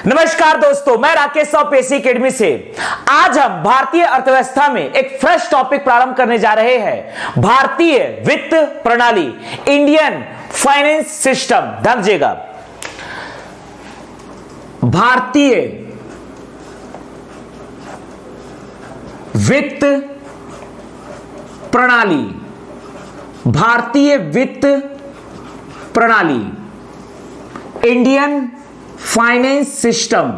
नमस्कार दोस्तों, मैं राकेश पेशी एकेडमी से आज हम भारतीय अर्थव्यवस्था में एक फ्रेश टॉपिक प्रारंभ करने जा रहे हैं। भारतीय वित्त प्रणाली, इंडियन फाइनेंस सिस्टम। ध्यान दीजिएगा, भारतीय वित्त प्रणाली, भारतीय वित्त प्रणाली, Indian finance system.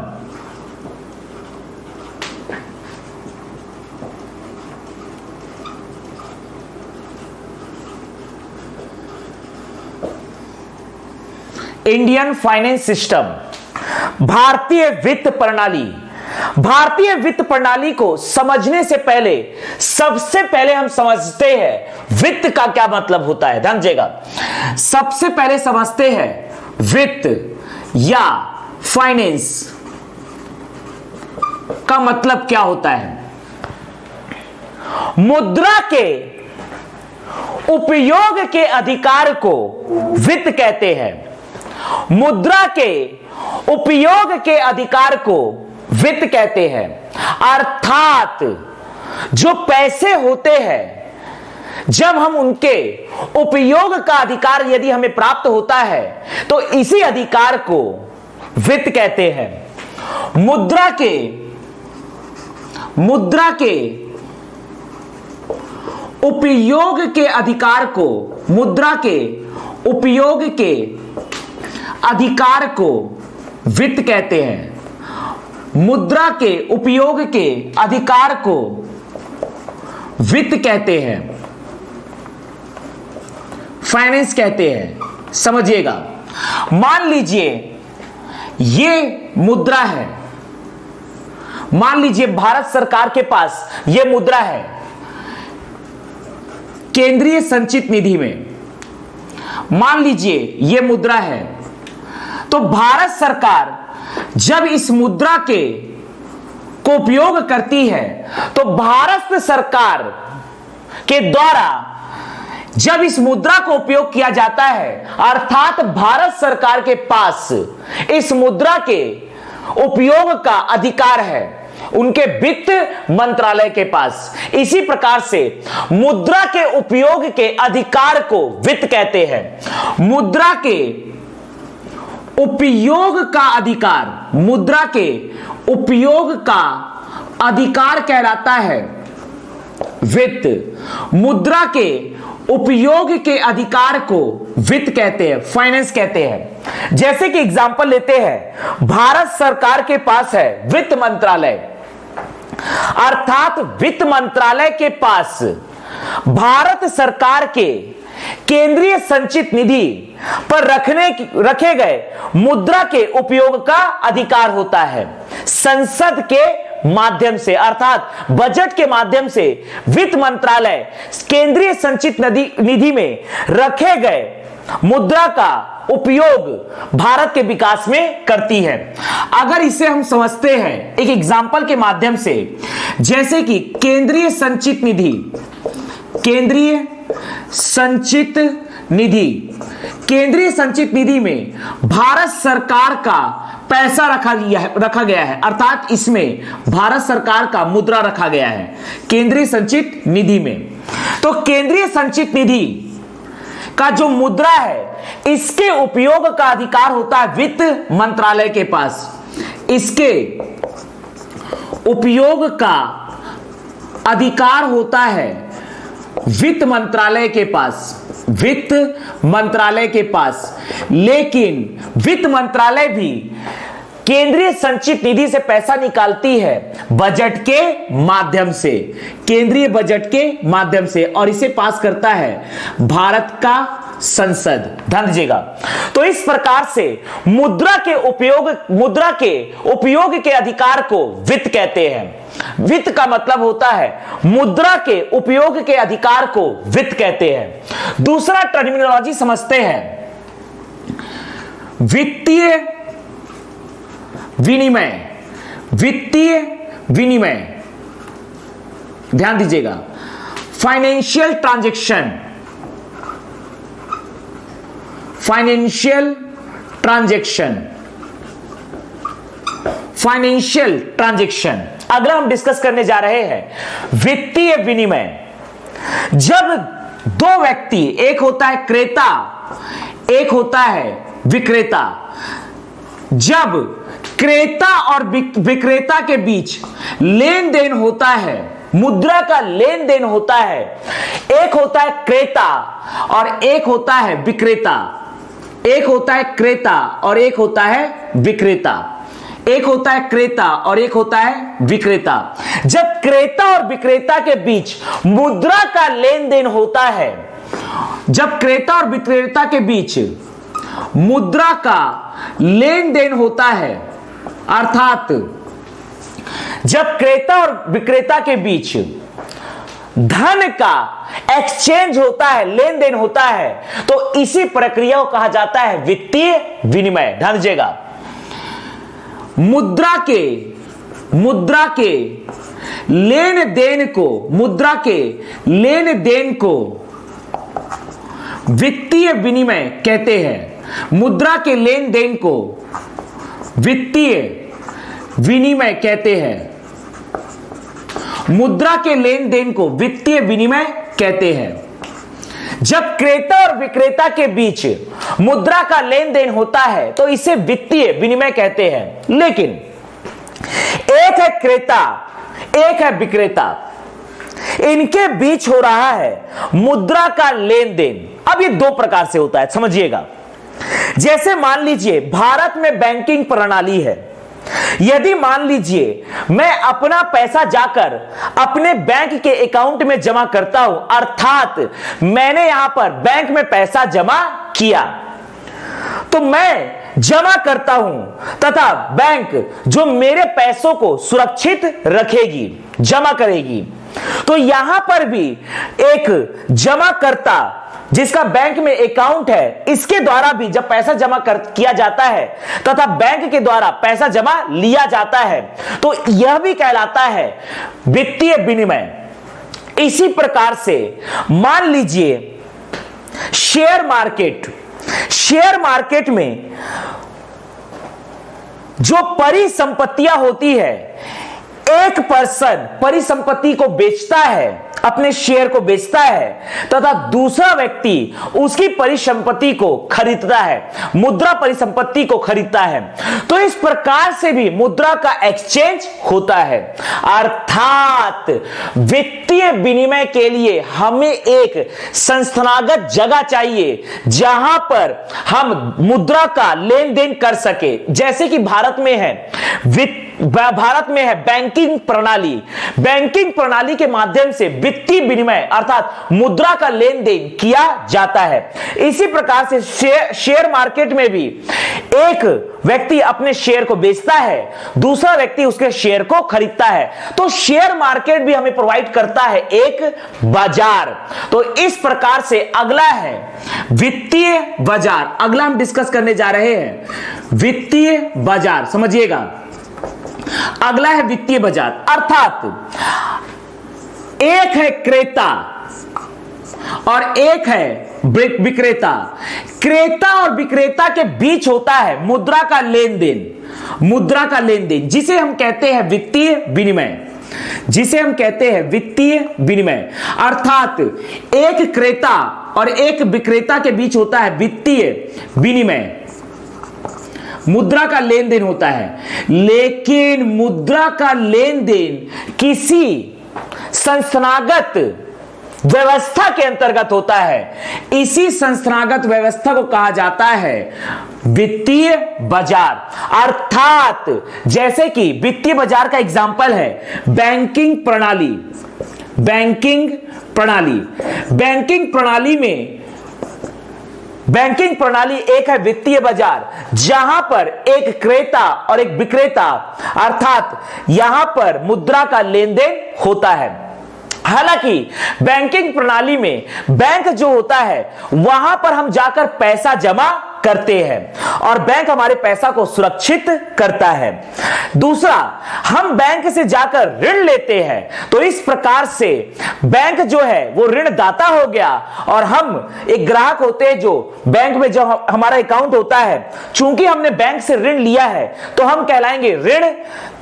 Indian finance system, भारतीय वित्त प्रणाली। भारतीय वित्त प्रणाली को समझने से पहले सबसे पहले हम समझते हैं वित्त का क्या मतलब होता है। ध्यान दीजिएगा, सबसे पहले समझते हैं वित्त या फाइनेंस का मतलब क्या होता है। मुद्रा के उपयोग के अधिकार को वित्त कहते हैं। मुद्रा के उपयोग के अधिकार को वित्त कहते हैं। अर्थात जो पैसे होते हैं, जब हम उनके उपयोग का अधिकार यदि हमें प्राप्त होता है तो इसी अधिकार को वित्त कहते हैं। मुद्रा के उपयोग के अधिकार को, मुद्रा के उपयोग के अधिकार को वित्त कहते हैं। मुद्रा के उपयोग के अधिकार को वित्त कहते हैं, फाइनेंस कहते हैं। समझिएगा, मान लीजिए ये मुद्रा है, मान लीजिए भारत सरकार के पास ये मुद्रा है केंद्रीय संचित निधि में। मान लीजिए ये मुद्रा है, तो भारत सरकार जब इस मुद्रा को उपयोग करती है तो भारत सरकार के द्वारा जब इस मुद्रा को उपयोग किया जाता है, अर्थात भारत सरकार के पास इस मुद्रा के उपयोग का अधिकार है, उनके वित्त मंत्रालय के पास। इसी प्रकार से मुद्रा के उपयोग के अधिकार को वित्त कहते हैं। मुद्रा के उपयोग का अधिकार, मुद्रा के उपयोग का अधिकार कहलाता है वित्त। मुद्रा के उपयोग के अधिकार को वित्त कहते हैं, फाइनेंस कहते हैं। जैसे कि एग्जांपल लेते हैं, भारत सरकार के पास है वित्त मंत्रालय, अर्थात वित्त मंत्रालय के पास भारत सरकार के केंद्रीय संचित निधि पर रखे गए मुद्रा के उपयोग का अधिकार होता है। संसद के माध्यम से, अर्थात बजट के माध्यम से वित्त मंत्रालय केंद्रीय संचित निधि में रखे गए मुद्रा का उपयोग भारत के विकास में करती है। अगर इसे हम समझते हैं एक एग्जांपल के माध्यम से, जैसे कि केंद्रीय संचित निधि, केंद्रीय संचित निधि, केंद्रीय संचित निधि में भारत सरकार का पैसा रखा गया है, अर्थात इसमें भारत सरकार का मुद्रा रखा गया है केंद्रीय संचित निधि में। तो केंद्रीय संचित निधि का जो मुद्रा है, इसके उपयोग का अधिकार होता है वित्त मंत्रालय के पास। इसके उपयोग का अधिकार होता है वित्त मंत्रालय के पास, वित्त मंत्रालय के पास। लेकिन वित्त मंत्रालय भी केंद्रीय संचित निधि से पैसा निकालती है बजट के माध्यम से, केंद्रीय बजट के माध्यम से, और इसे पास करता है भारत का संसद। ध्यान दीजिएगा, तो इस प्रकार से मुद्रा के उपयोग के अधिकार को वित्त कहते हैं। वित्त का मतलब होता है मुद्रा के उपयोग के अधिकार को वित्त कहते हैं। दूसरा टर्मिनोलॉजी समझते हैं, वित्तीय विनिमय। वित्तीय विनिमय, ध्यान दीजिएगा, financial transaction, financial transaction. Financial transaction. अगला हम डिस्कस करने जा रहे हैं वित्तीय विनिमय। जब दो व्यक्ति, एक होता है क्रेता, एक होता है विक्रेता, जब क्रेता और विक्रेता के बीच लेन देन होता है, मुद्रा का लेन देन होता है, एक होता है क्रेता और एक होता है विक्रेता, एक होता है क्रेता और एक होता है विक्रेता, एक होता है क्रेता और एक होता है विक्रेता। जब क्रेता और विक्रेता के बीच मुद्रा का लेन देन होता है, जब क्रेता और विक्रेता के बीच मुद्रा का लेन देन होता है, अर्थात जब क्रेता और विक्रेता के बीच धन का एक्सचेंज होता है, लेन देन होता है, तो इसी प्रक्रिया को कहा जाता है वित्तीय विनिमय। ध्यान दीजिएगा, मुद्रा के लेन देन को वित्तीय विनिमय कहते हैं। मुद्रा के लेन देन को वित्तीय विनिमय कहते हैं। मुद्रा के लेन देन को वित्तीय विनिमय कहते हैं। जब क्रेता और विक्रेता के बीच मुद्रा का लेन देन होता है तो इसे वित्तीय विनिमय कहते हैं। लेकिन एक है क्रेता, एक है विक्रेता, इनके बीच हो रहा है मुद्रा का लेन देन। अब ये दो प्रकार से होता है, समझिएगा। जैसे मान लीजिए भारत में बैंकिंग प्रणाली है। यदि मान लीजिए मैं अपना पैसा जाकर अपने बैंक के अकाउंट में जमा करता हूं, अर्थात मैंने यहां पर बैंक में पैसा जमा किया, तो मैं जमा करता हूं तथा बैंक जो मेरे पैसों को सुरक्षित रखेगी, जमा करेगी। तो यहां पर भी एक जमाकर्ता जिसका बैंक में अकाउंट है, इसके द्वारा भी जब पैसा जमा किया जाता है तथा बैंक के द्वारा पैसा जमा लिया जाता है, तो यह भी कहलाता है वित्तीय विनिमय। इसी प्रकार से मान लीजिए शेयर मार्केट में जो परिसंपत्तियां होती है, एक पर्सन परिसंपत्ति को बेचता है, अपने शेयर को बेचता है तथा दूसरा व्यक्ति उसकी परिसंपत्ति को खरीदता है, मुद्रा परिसंपत्ति को खरीदता है। तो इस प्रकार से भी मुद्रा का एक्सचेंज होता है। अर्थात वित्तीय विनिमय के लिए हमें एक संस्थागत जगह चाहिए जहां पर हम मुद्रा का लेन देन कर सके। जैसे कि भारत में है बैंकिंग प्रणाली के माध्यम से वित्तीय विनिमय अर्थात मुद्रा का लेन देन किया जाता है। इसी प्रकार से शेयर मार्केट में भी एक व्यक्ति अपने शेयर को बेचता है, दूसरा व्यक्ति उसके शेयर को खरीदता है। तो शेयर मार्केट भी हमें प्रोवाइड करता है एक बाजार। तो इस प्रकार से अगला है वित्तीय बाजार। अगला हम डिस्कस करने जा रहे हैं वित्तीय बाजार। समझिएगा, अगला है वित्तीय बाजार। अर्थात एक है क्रेता और एक है विक्रेता। क्रेता और विक्रेता के बीच होता है मुद्रा का लेन देन, जिसे हम कहते हैं वित्तीय विनिमय। अर्थात एक क्रेता और एक विक्रेता के बीच होता है वित्तीय विनिमय, मुद्रा का लेन देन होता है। लेकिन मुद्रा का लेन देन किसी संस्थागत व्यवस्था के अंतर्गत होता है। इसी संस्थागत व्यवस्था को कहा जाता है वित्तीय बाजार। अर्थात जैसे कि वित्तीय बाजार का एग्जाम्पल है बैंकिंग प्रणाली एक है वित्तीय बाजार, जहां पर एक क्रेता और एक विक्रेता अर्थात यहां पर मुद्रा का लेन देन होता है। हालांकि बैंकिंग प्रणाली में बैंक जो होता है वहां पर हम जाकर पैसा जमा करते हैं और बैंक हमारे पैसा को सुरक्षित करता है। दूसरा, हम बैंक से जाकर ऋण लेते हैं, तो इस प्रकार से बैंक जो है वो ऋणदाता हो गया और हम एक ग्राहक होते हैं जो बैंक में जो हमारा अकाउंट होता है, चूंकि हमने बैंक से ऋण लिया है तो हम कहलाएंगे ऋण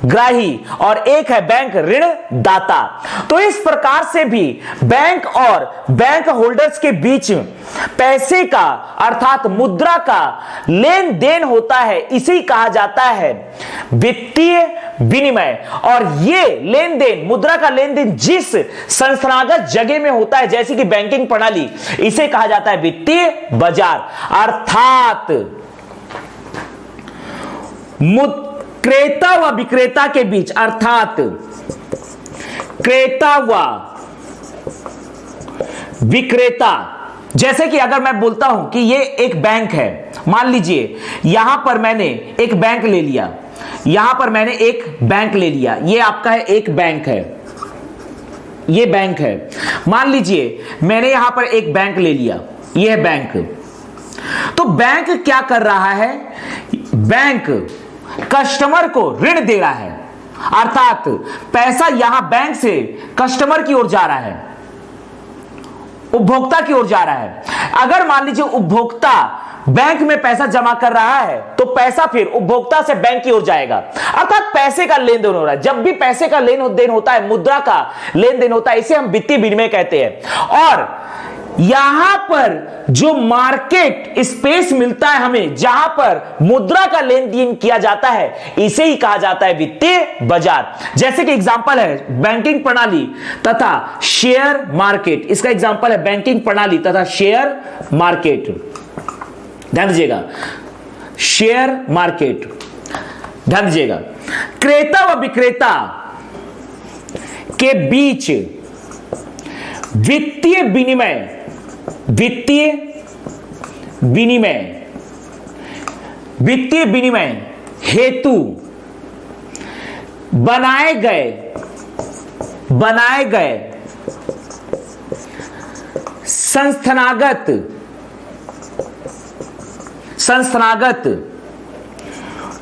ग्राही और एक है बैंक ऋण दाता। तो इस प्रकार से भी बैंक और बैंक होल्डर्स के बीच पैसे का अर्थात मुद्रा का लेन देन होता है, इसे कहा जाता है वित्तीय विनिमय। और ये लेन देन, मुद्रा का लेन देन जिस संस्थागत जगह में होता है जैसे कि बैंकिंग प्रणाली, इसे कहा जाता है वित्तीय बाजार। अर्थात क्रेता व विक्रेता के बीच, अर्थात क्रेता व विक्रेता, जैसे कि अगर मैं बोलता हूं कि ये एक बैंक है, मान लीजिए यहां पर मैंने एक बैंक ले लिया, यहां पर मैंने एक बैंक ले लिया, ये आपका है एक बैंक है, ये बैंक है। मान लीजिए मैंने यहां पर एक बैंक ले लिया, ये है बैंक। तो बैंक क्या कर रहा है? बैंक कस्टमर को ऋण दे रहा है, अर्थात पैसा यहां बैंक से कस्टमर की ओर जा रहा है, उपभोक्ता की ओर जा रहा है। अगर मान लीजिए उपभोक्ता बैंक में पैसा जमा कर रहा है तो पैसा फिर उपभोक्ता से बैंक की ओर जाएगा, अर्थात पैसे का लेन देन हो रहा है। जब भी पैसे का लेन देन होता है, मुद्रा का लेन देन होता है, इसे हम वित्तीय विनिमय कहते हैं। और यहां पर जो मार्केट स्पेस मिलता है हमें, जहां पर मुद्रा का लेन देन किया जाता है, इसे ही कहा जाता है वित्तीय बाजार। जैसे कि एग्जांपल है बैंकिंग प्रणाली तथा शेयर मार्केट, इसका एग्जांपल है बैंकिंग प्रणाली तथा शेयर मार्केट। ध्यान दीजिएगा, शेयर मार्केट, ध्यान दीजिएगा। क्रेता व विक्रेता के बीच वित्तीय विनिमय, वित्तीय विनिमय, वित्तीय विनिमय हेतु बनाए गए संस्थागत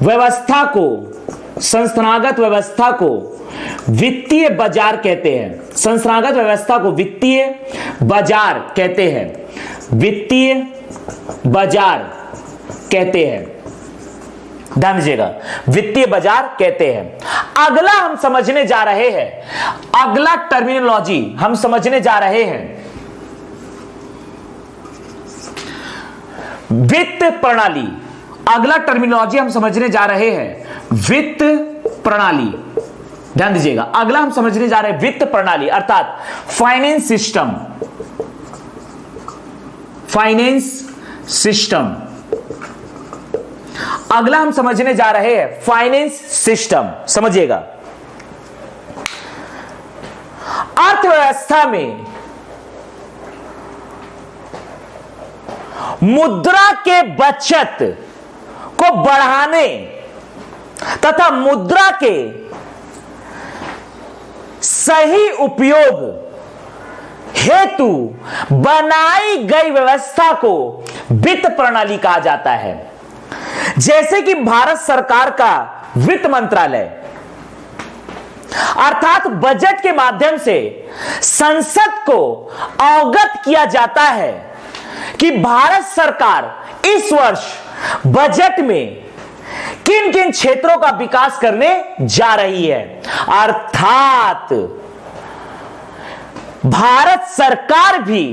व्यवस्था को वित्तीय बाजार कहते हैं। संस्थागत व्यवस्था को वित्तीय बाजार कहते हैं, वित्तीय बाजार कहते हैं। ध्यान दीजिएगा, वित्तीय बाजार कहते हैं। अगला हम समझने जा रहे हैं, अगला टर्मिनोलॉजी हम समझने जा रहे हैं वित्त प्रणाली। अगला टर्मिनोलॉजी हम समझने जा रहे हैं वित्त प्रणाली। ध्यान दीजिएगा, अगला हम समझने जा रहे हैं वित्त प्रणाली अर्थात फाइनेंस सिस्टम। फाइनेंस सिस्टम, अगला हम समझने जा रहे हैं फाइनेंस सिस्टम। समझिएगा, अर्थव्यवस्था में मुद्रा के बचत को बढ़ाने तथा मुद्रा के सही उपयोग हेतु बनाई गई व्यवस्था को वित्त प्रणाली कहा जाता है। जैसे कि भारत सरकार का वित्त मंत्रालय अर्थात बजट के माध्यम से संसद को अवगत किया जाता है कि भारत सरकार इस वर्ष बजट में किन किन क्षेत्रों का विकास करने जा रही है। अर्थात भारत सरकार भी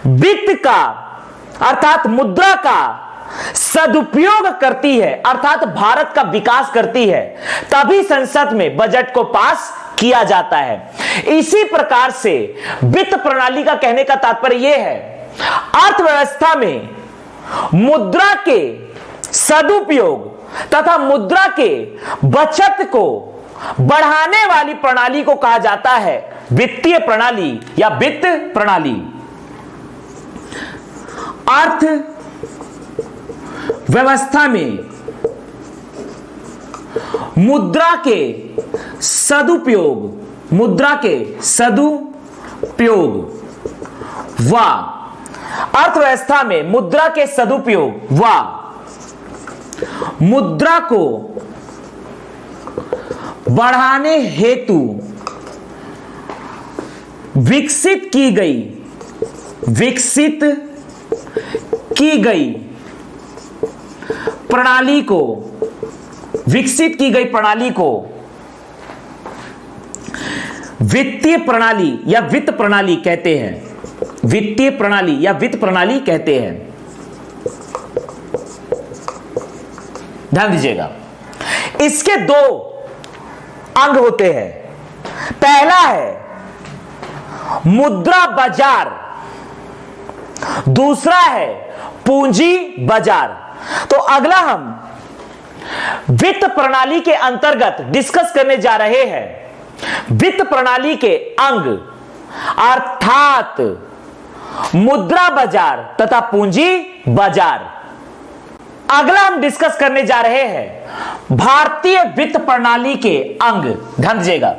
वित्त का अर्थात मुद्रा का सदुपयोग करती है, अर्थात भारत का विकास करती है, तभी संसद में बजट को पास किया जाता है। इसी प्रकार से वित्त प्रणाली का कहने का तात्पर्य यह है, अर्थव्यवस्था में मुद्रा के सदुपयोग तथा मुद्रा के बचत को बढ़ाने वाली प्रणाली को कहा जाता है वित्तीय प्रणाली या वित्त प्रणाली। अर्थ व्यवस्था में मुद्रा के सदुपयोग व अर्थव्यवस्था में मुद्रा के सदुपयोग व मुद्रा को बढ़ाने हेतु विकसित की गई प्रणाली को वित्तीय प्रणाली या वित्त प्रणाली कहते हैं। वित्तीय प्रणाली या वित्त प्रणाली कहते हैं। ध्यान दीजिएगा, इसके दो अंग होते हैं। पहला है मुद्रा बाजार, दूसरा है पूंजी बाजार। तो अगला हम वित्त प्रणाली के अंतर्गत डिस्कस करने जा रहे हैं वित्त प्रणाली के अंग अर्थात मुद्रा बाजार तथा पूंजी बाजार। अगला हम डिस्कस करने जा रहे हैं भारतीय वित्त प्रणाली के अंग। ध्यान दीजिएगा,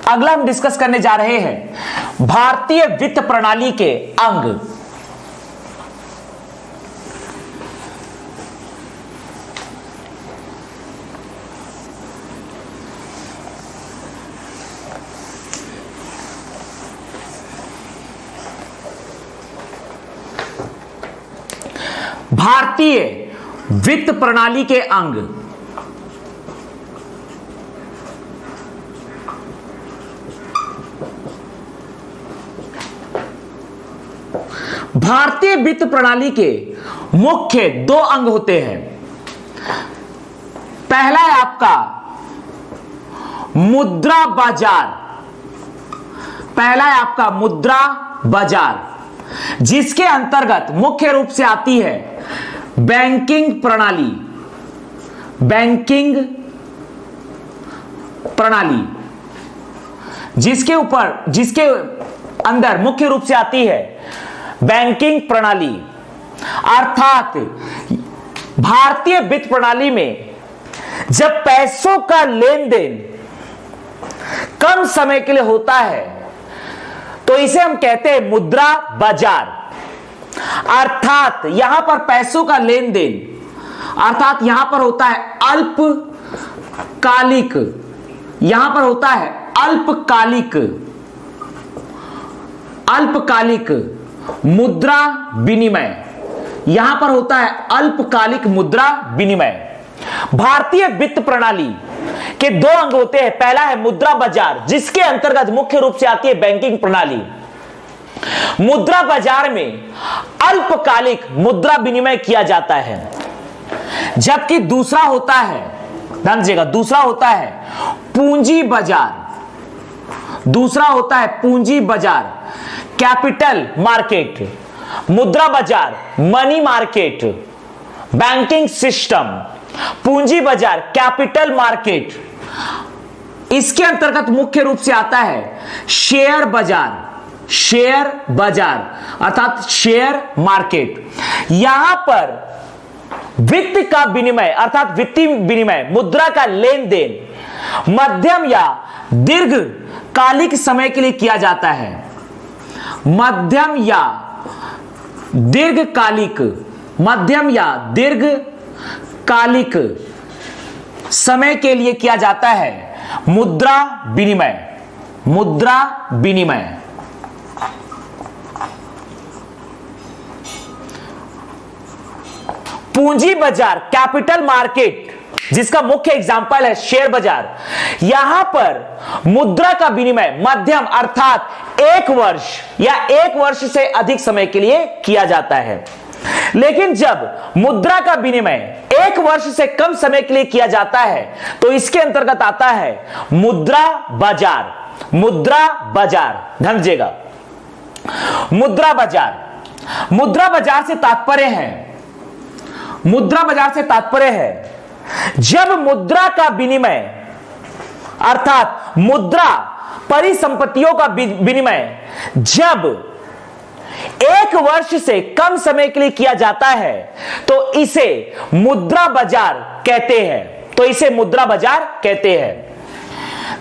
अगला हम डिस्कस करने जा रहे हैं भारतीय वित्त प्रणाली के अंग। भारतीय वित्त प्रणाली के अंग। भारतीय वित्त प्रणाली के मुख्य दो अंग होते हैं। पहला है आपका मुद्रा बाजार। पहला है आपका मुद्रा बाजार, जिसके अंतर्गत मुख्य रूप से आती है बैंकिंग प्रणाली। बैंकिंग प्रणाली जिसके अंदर मुख्य रूप से आती है बैंकिंग प्रणाली। अर्थात भारतीय वित्त प्रणाली में जब पैसों का लेन देन कम समय के लिए होता है तो इसे हम कहते हैं मुद्रा बाजार। अर्थात यहां पर पैसों का लेन देन अर्थात यहां पर होता है अल्पकालिक, यहां पर होता है अल्पकालिक मुद्रा विनिमय। यहां पर होता है अल्पकालिक मुद्रा विनिमय। भारतीय वित्त प्रणाली के दो अंग होते हैं। पहला है मुद्रा बाजार, जिसके अंतर्गत मुख्य रूप से आती है बैंकिंग प्रणाली। मुद्रा बाजार में अल्पकालिक मुद्रा विनिमय किया जाता है, जबकि दूसरा होता है, ध्यान दीजिएगा, दूसरा होता है पूंजी बाजार। दूसरा होता है पूंजी बाजार, कैपिटल मार्केट। मुद्रा बाजार मनी मार्केट, बैंकिंग सिस्टम। पूंजी बाजार कैपिटल मार्केट। इसके अंतर्गत मुख्य रूप से आता है शेयर बाजार, शेयर बाजार अर्थात शेयर मार्केट। यहां पर वित्त का विनिमय अर्थात वित्तीय विनिमय, मुद्रा का लेन देन मध्यम या दीर्घकालिक समय के लिए किया जाता है। मध्यम या दीर्घकालिक समय के लिए किया जाता है मुद्रा विनिमय। मुद्रा विनिमय पूंजी बाजार कैपिटल मार्केट, जिसका मुख्य एग्जांपल है शेयर बाजार। यहां पर मुद्रा का विनिमय मध्यम अर्थात 1 वर्ष या 1 वर्ष से अधिक समय के लिए किया जाता है। लेकिन जब मुद्रा का विनिमय 1 वर्ष से कम समय के लिए किया जाता है तो इसके अंतर्गत आता है मुद्रा बाजार। मुद्रा बाजार, ध्यान दीजिएगा, मुद्रा बाजार। मुद्रा बाजार से तात्पर्य है, मुद्रा बाजार से तात्पर्य है जब मुद्रा का विनिमय अर्थात मुद्रा परिसंपत्तियों का विनिमय जब 1 वर्ष से कम समय के लिए किया जाता है तो इसे मुद्रा बाजार कहते हैं। तो इसे मुद्रा बाजार कहते हैं।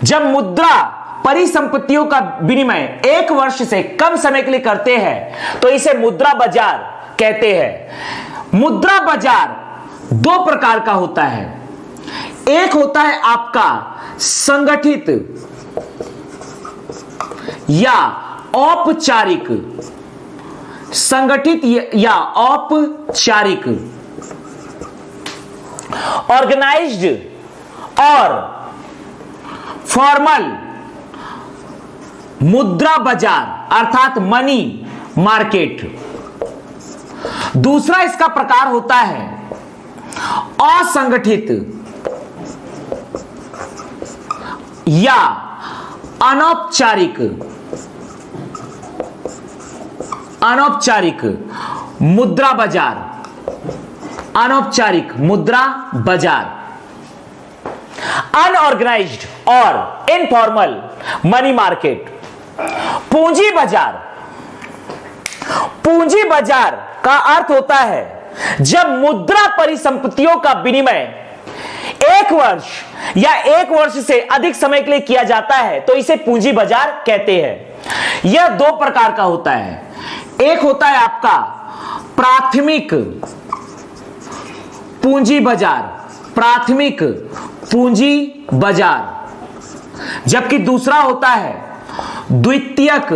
जब मुद्रा परिसंपत्तियों का विनिमय 1 वर्ष से कम समय के लिए करते हैं तो इसे मुद्रा बाजार कहते हैं। मुद्रा बाजार 2 प्रकार का होता है। एक होता है आपका संगठित या औपचारिक, संगठित या औपचारिक, ऑर्गेनाइज्ड और फॉर्मल मुद्रा बाजार अर्थात मनी मार्केट। दूसरा इसका प्रकार होता है असंगठित या अनौपचारिक मुद्रा बाजार, अनौपचारिक मुद्रा बाजार, अनऑर्गेनाइज्ड और इनफॉर्मल मनी मार्केट। पूंजी बाजार, पूंजी बाजार का अर्थ होता है जब मुद्रा परिसंपत्तियों का विनिमय 1 वर्ष या 1 वर्ष से अधिक समय के लिए किया जाता है तो इसे पूंजी बाजार कहते हैं। यह 2 प्रकार का होता है। एक होता है आपका प्राथमिक पूंजी बाजार, प्राथमिक पूंजी बाजार, जबकि दूसरा होता है द्वितीयक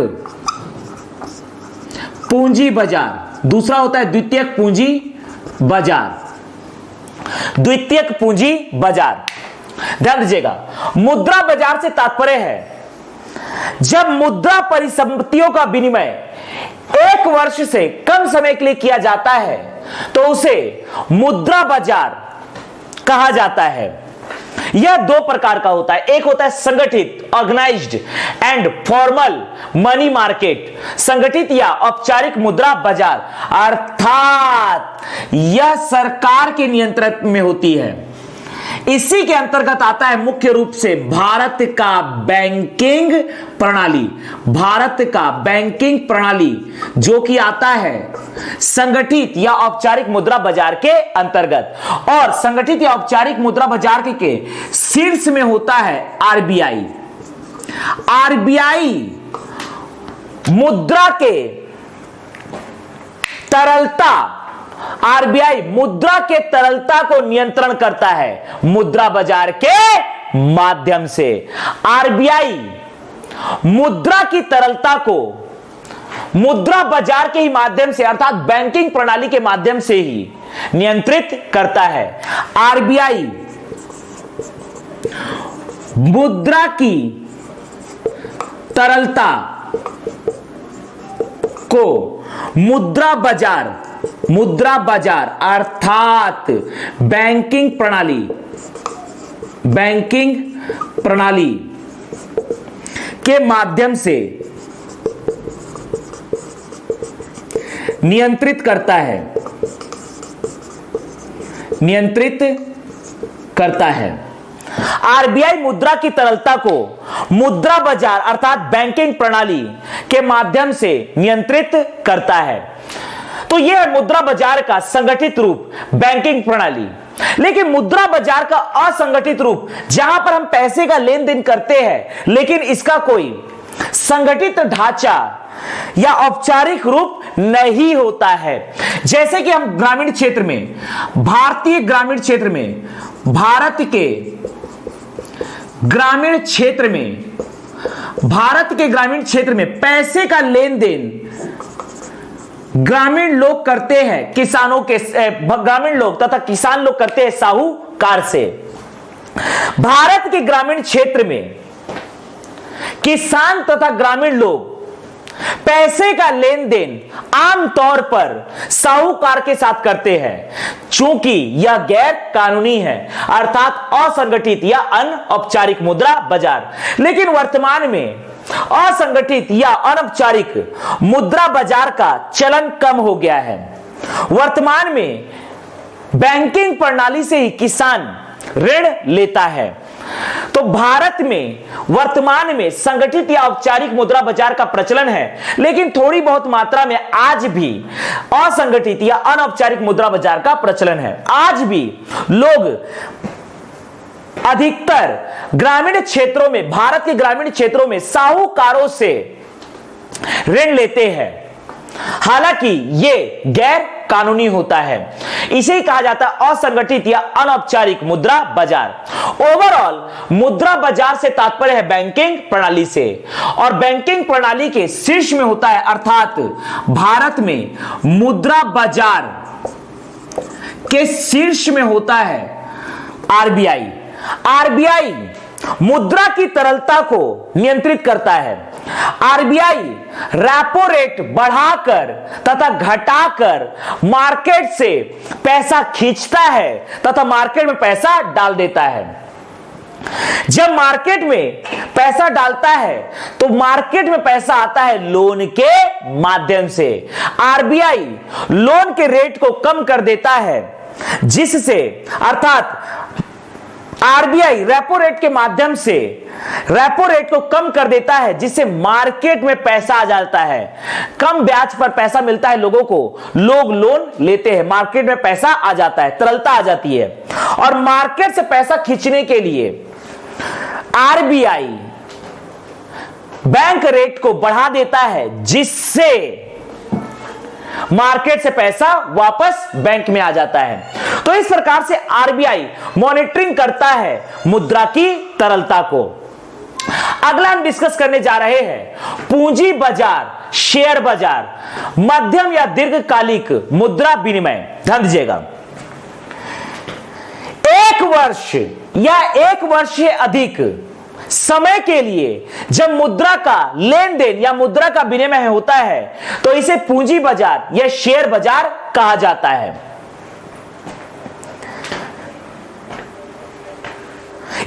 पूंजी बाजार। दूसरा होता है द्वितीयक पूंजी बाजार, द्वितीयक पूंजी बाजार। ध्यान दीजिएगा, मुद्रा बाजार से तात्पर्य है जब मुद्रा परिसंपत्तियों का विनिमय 1 वर्ष से कम समय के लिए किया जाता है तो उसे मुद्रा बाजार कहा जाता है। यह 2 प्रकार का होता है। एक होता है संगठित, organised and formal money market, संगठित या औपचारिक मुद्रा बाजार अर्थात यह सरकार के नियंत्रण में होती है। इसी के अंतर्गत आता है मुख्य रूप से भारत का बैंकिंग प्रणाली, भारत का बैंकिंग प्रणाली जो कि आता है संगठित या औपचारिक मुद्रा बाजार के अंतर्गत। और संगठित या औपचारिक मुद्रा बाजार के शीर्ष में होता है आरबीआई। आरबीआई मुद्रा के तरलता, आरबीआई मुद्रा के तरलता को नियंत्रण करता है मुद्रा बाजार के माध्यम से। आरबीआई मुद्रा की तरलता को मुद्रा बाजार के ही माध्यम से अर्थात बैंकिंग प्रणाली के माध्यम से ही नियंत्रित करता है। आरबीआई मुद्रा की तरलता को मुद्रा बाजार अर्थात बैंकिंग प्रणाली के माध्यम से नियंत्रित करता है। आरबीआई मुद्रा की तरलता को मुद्रा बाजार अर्थात बैंकिंग प्रणाली के माध्यम से नियंत्रित करता है। तो यह है मुद्रा बाजार का संगठित रूप, बैंकिंग प्रणाली। लेकिन मुद्रा बाजार का असंगठित रूप, जहां पर हम पैसे का लेन देन करते हैं लेकिन इसका कोई संगठित ढांचा या औपचारिक रूप नहीं होता है। जैसे कि हम ग्रामीण क्षेत्र में, भारतीय ग्रामीण क्षेत्र में, भारत के ग्रामीण क्षेत्र में पैसे का लेन देन ग्रामीण लोग करते हैं, ग्रामीण लोग तथा किसान लोग करते हैं साहूकार से। भारत के ग्रामीण क्षेत्र में किसान तथा ग्रामीण लोग पैसे का लेन देन आमतौर पर साहूकार के साथ करते हैं, चूंकि यह गैर कानूनी है अर्थात असंगठित या अनौपचारिक मुद्रा बाजार। लेकिन वर्तमान में असंगठित या अनौपचारिक मुद्रा बाजार का चलन कम हो गया है। वर्तमान में बैंकिंग प्रणाली से ही किसान ऋण लेता है। तो भारत में वर्तमान में संगठित या औपचारिक मुद्रा बाजार का प्रचलन है, लेकिन थोड़ी बहुत मात्रा में आज भी असंगठित या अनौपचारिक मुद्रा बाजार का प्रचलन है। आज भी लोग अधिकतर ग्रामीण क्षेत्रों में, भारत के ग्रामीण क्षेत्रों में साहूकारों से ऋण लेते हैं, हालांकि यह गैर कानूनी होता है। इसे ही कहा जाता है असंगठित या अनौपचारिक मुद्रा बाजार। ओवरऑल मुद्रा बाजार से तात्पर्य है बैंकिंग प्रणाली से, और बैंकिंग प्रणाली के शीर्ष में होता है, अर्थात भारत में मुद्रा बाजार के शीर्ष में होता है आरबीआई। आरबीआई मुद्रा की तरलता को नियंत्रित करता है। आरबीआई रेपो रेट बढ़ाकर तथा घटाकर मार्केट से पैसा खींचता है तथा मार्केट में पैसा डाल देता है। जब मार्केट में पैसा डालता है तो मार्केट में पैसा आता है लोन के माध्यम से। आरबीआई लोन के रेट को कम कर देता है, जिससे अर्थात आरबीआई रेपो रेट के माध्यम से रेपो रेट को कम कर देता है, जिससे मार्केट में पैसा आ जाता है। कम ब्याज पर पैसा मिलता है लोगों को, लोग लोन लेते हैं, मार्केट में पैसा आ जाता है, तरलता आ जाती है। और मार्केट से पैसा खींचने के लिए आरबीआई बैंक रेट को बढ़ा देता है, जिससे मार्केट से पैसा वापस बैंक में आ जाता है। तो इस प्रकार से आरबीआई मॉनिटरिंग करता है मुद्रा की तरलता को। अगला हम डिस्कस करने जा रहे हैं पूंजी बाजार, शेयर बाजार, मध्यम या दीर्घकालिक मुद्रा विनिमय। ध्यान दीजिएगा, एक वर्ष या एक वर्ष से अधिक समय के लिए जब मुद्रा का लेन देन या मुद्रा का विनिमय होता है तो इसे पूंजी बाजार या शेयर बाजार कहा जाता है।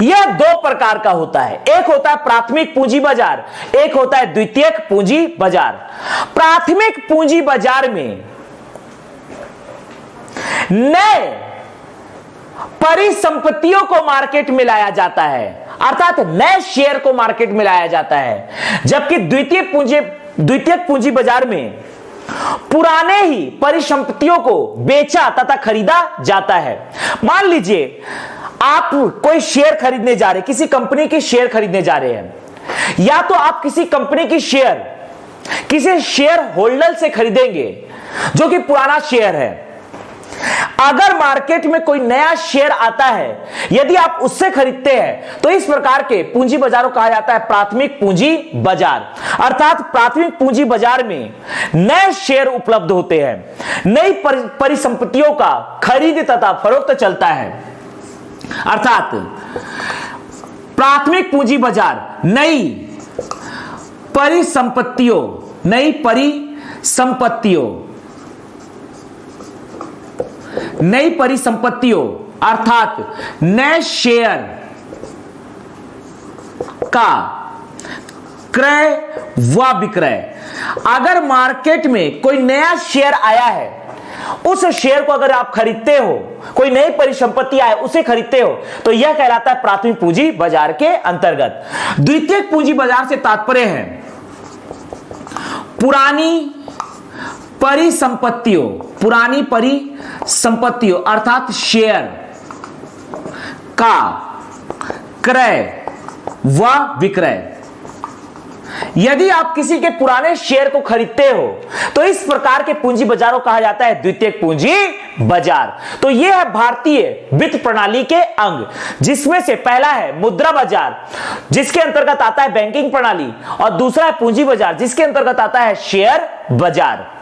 यह दो प्रकार का होता है, एक होता है प्राथमिक पूंजी बाजार, एक होता है द्वितीयक पूंजी बाजार। प्राथमिक पूंजी बाजार में नए परिसंपत्तियों को मार्केट में लाया जाता है, अर्थात नए शेयर को मार्केट में लाया जाता है, जबकि द्वितीयक पूंजी बाजार में पुराने ही परिसंपत्तियों को बेचा तथा खरीदा जाता है। मान लीजिए आप कोई शेयर खरीदने जा रहे हैं, किसी कंपनी के शेयर खरीदने जा रहे हैं, या तो आप किसी कंपनी की शेयर किसी शेयर होल्डर से खरीदेंगे जो कि पुराना शेयर है। अगर मार्केट में कोई नया शेयर आता है, यदि आप उससे खरीदते हैं तो इस प्रकार के पूंजी बाजारों कहा जाता है प्राथमिक पूंजी बाजार। अर्थात प्राथमिक पूंजी बाजार में नए शेयर उपलब्ध होते हैं, नई परिसंपत्तियों का खरीद तथा फरोख्त चलता है। अर्थात प्राथमिक पूंजी बाजार नई परिसंपत्तियों अर्थात नए शेयर का क्रय व विक्रय। अगर मार्केट में कोई नया शेयर आया है, उस शेयर को अगर आप खरीदते हो, कोई नई परिसंपत्ति आए उसे खरीदते हो, तो यह कहलाता है प्राथमिक पूंजी बाजार के अंतर्गत। द्वितीयक पूंजी बाजार से तात्पर्य है पुरानी परिसंपत्तियों अर्थात शेयर का क्रय व विक्रय। यदि आप किसी के पुराने शेयर को खरीदते हो तो इस प्रकार के पूंजी बाजारों कहा जाता है द्वितीयक पूंजी बाजार। तो यह है भारतीय वित्त प्रणाली के अंग, जिसमें से पहला है मुद्रा बाजार, जिसके अंतर्गत आता है बैंकिंग प्रणाली, और दूसरा है पूंजी बाजार, जिसके अंतर्गत आता है शेयर बाजार।